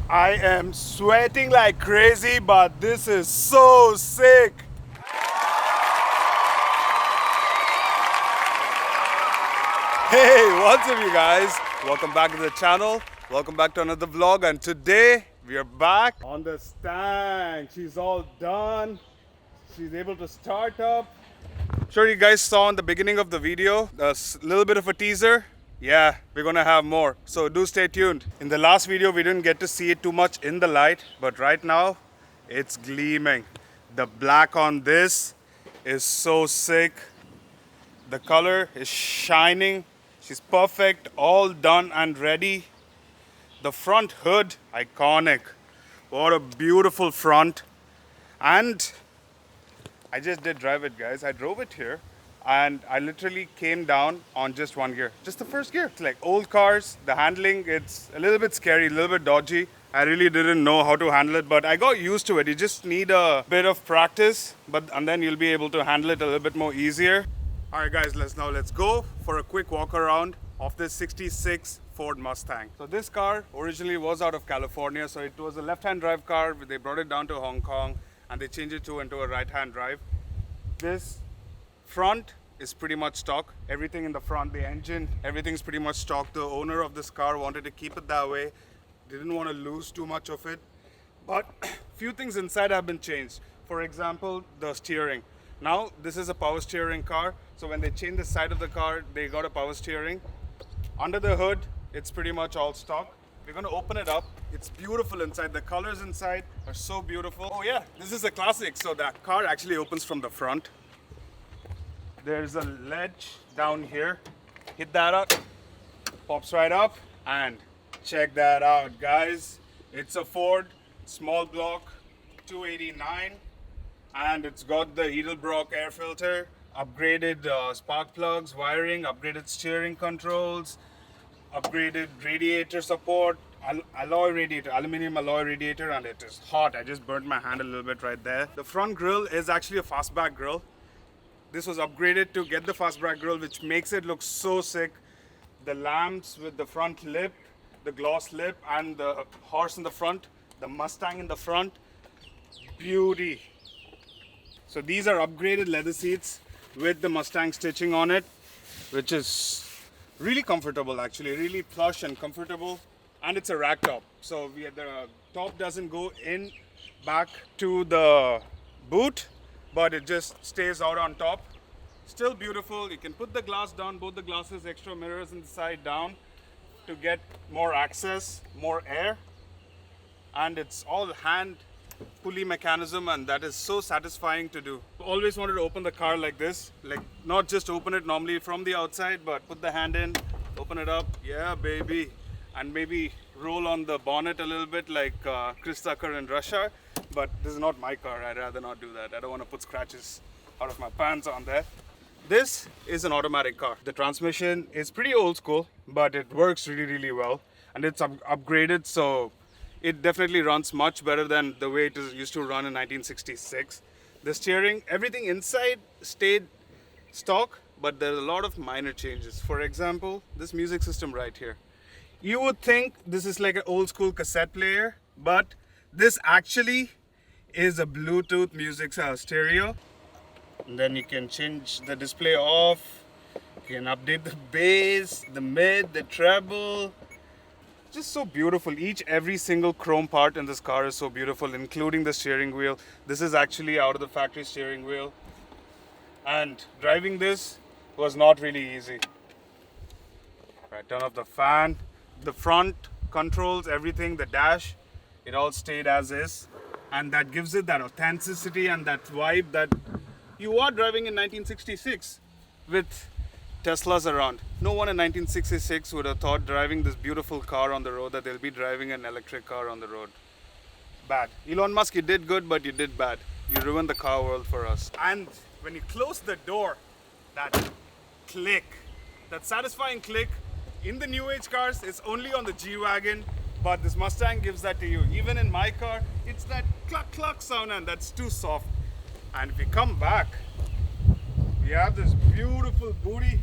I am sweating like crazy, but this is so sick. Hey, what's up you guys? Welcome back to the channel. Welcome back to another vlog, and today we are back on the stand. She's all done. She's able to start up. Sure, you guys saw in the beginning of the video a little bit of a teaser. Yeah, we're gonna have more, so do stay tuned. In the last video we didn't get to see it too much in the light, but right now it's gleaming. The black on this is so sick. The color is shining. She's perfect, all done and ready. The front hood, iconic. What a beautiful front. And I just did drive it, guys. I drove it here and I literally came down on just one gear, just the first gear. It's like old cars, the handling, it's a little bit scary, a little bit dodgy. I really didn't know how to handle it, but I got used to it. You just need a bit of practice, and then you'll be able to handle it a little bit more easier. All right, guys, let's go for a quick walk around of this 66 Ford Mustang. So this car originally was out of California, so it was a left-hand drive car. They brought it down to Hong Kong and they changed it into a right-hand drive. This front is pretty much stock. Everything in the front, the engine, everything's pretty much stock. The owner of this car wanted to keep it that way. Didn't want to lose too much of it. But few things inside have been changed. For example, the steering. Now, this is a power steering car. So when they changed the side of the car, they got a power steering. Under the hood, it's pretty much all stock. We're going to open it up. It's beautiful inside. The colors inside are so beautiful. Oh yeah, this is a classic. So that car actually opens from the front. There's a ledge down here. Hit that up, pops right up, and check that out, guys. It's a Ford small block 289, and it's got the Edelbrock air filter, upgraded spark plugs, wiring, upgraded steering controls, upgraded radiator support, alloy radiator, aluminum alloy radiator, and it is hot. I just burnt my hand a little bit right there. The front grille is actually a fastback grille. This was upgraded to get the fastback grille, which makes it look so sick. The lamps with the front lip, the gloss lip, and the horse in the front, the Mustang in the front, beauty. So these are upgraded leather seats with the Mustang stitching on it, which is really comfortable, actually, really plush and comfortable. And it's a rack top, so the top doesn't go in back to the boot, but it just stays out on top. Still beautiful. You can put the glass down, both the glasses, extra mirrors inside down to get more access, more air. And it's all hand pulley mechanism, and that is so satisfying to do. Always wanted to open the car like this, like not just open it normally from the outside, but put the hand in, open it up, yeah baby, and maybe roll on the bonnet a little bit like Chris Tucker in Rush Hour. But this is not my car. I'd rather not do that. I don't want to put scratches out of my pants on there. This is an automatic car. The transmission is pretty old school, but it works really well, and it's upgraded, so it definitely runs much better than the way it used to run in 1966. The steering, everything inside stayed stock, but there are a lot of minor changes. For example, this music system right here. You would think this is like an old school cassette player, but this actually is a Bluetooth music stereo. And then you can change the display off. You can update the bass, the mid, the treble. Just so beautiful. Every single chrome part in this car is so beautiful, including the steering wheel. This is actually out of the factory steering wheel. And driving this was not really easy. Right, turn off the fan. The front controls, everything, the dash, it all stayed as is. And that gives it that authenticity and that vibe that you are driving in 1966 with Teslas around. No one in 1966 would have thought driving this beautiful car on the road that they'll be driving an electric car on the road. Bad. Elon Musk, you did good, but you did bad. You ruined the car world for us. And when you close the door, that click, that satisfying click, in the new age cars, it's only on the G-Wagon, but this Mustang gives that to you. Even in my car, it's that cluck cluck sound, and that's too soft. And if you come back, we have this beautiful booty,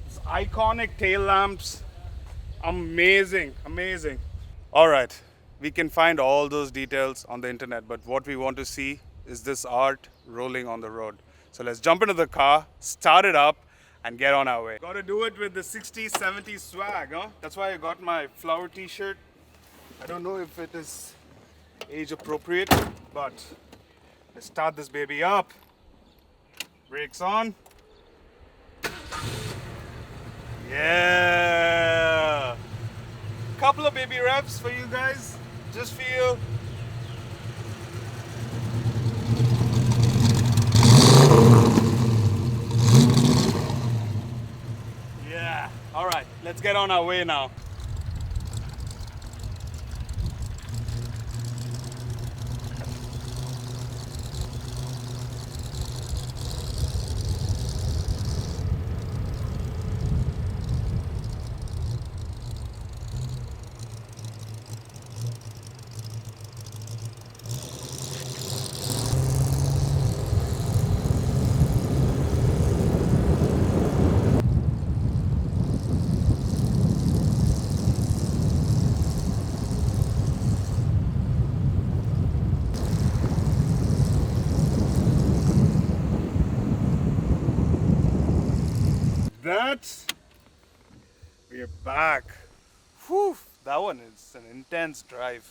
this iconic tail lamps, amazing. All right, we can find all those details on the internet, but what we want to see is this art rolling on the road. So let's jump into the car, start it up, and get on our way. Gotta do it with the 60s, 70s swag, huh? That's why I got my flower t-shirt. I don't know if it is age appropriate, but let's start this baby up. Brakes on. Yeah! Couple of baby revs for you guys. Just feel. Yeah. All right, let's get on our way now. We're back. Whew, that one is an intense drive.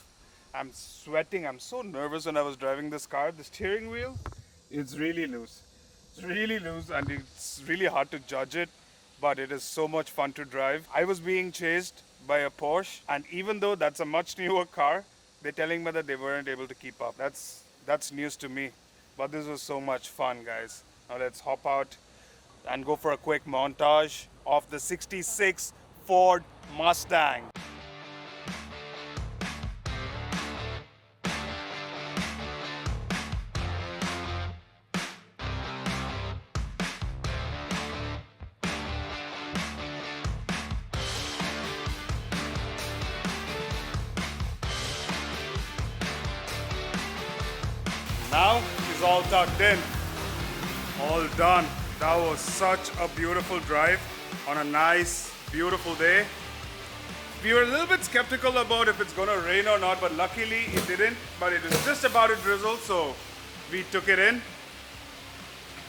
I'm sweating. I'm so nervous when I was driving this car. The steering wheel is really loose. It's really loose and it's really hard to judge it, but it is so much fun to drive. I was being chased by a Porsche, and even though that's a much newer car, they're telling me that they weren't able to keep up. That's news to me. But this was so much fun, guys. Now let's hop out and go for a quick montage of the 66 Ford Mustang. Now she's all tucked in, all done. That was such a beautiful drive on a nice, beautiful day. We were a little bit skeptical about if it's gonna rain or not, but luckily it didn't. But it was just about to drizzle, so we took it in.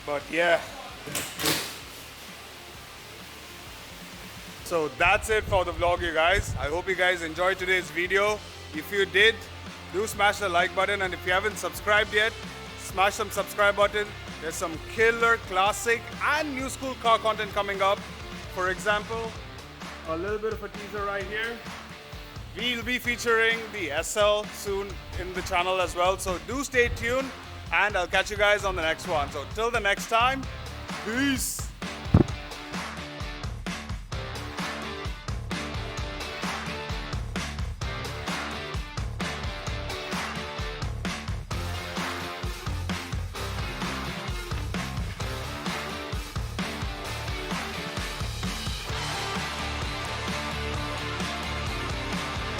But yeah. So that's it for the vlog, you guys. I hope you guys enjoyed today's video. If you did, do smash the like button, and if you haven't subscribed yet, smash some subscribe button. There's some killer classic and new school car content coming up. For example, a little bit of a teaser right here. We'll be featuring the SL soon in the channel as well, so do stay tuned, and I'll catch you guys on the next one. So till the next time, peace.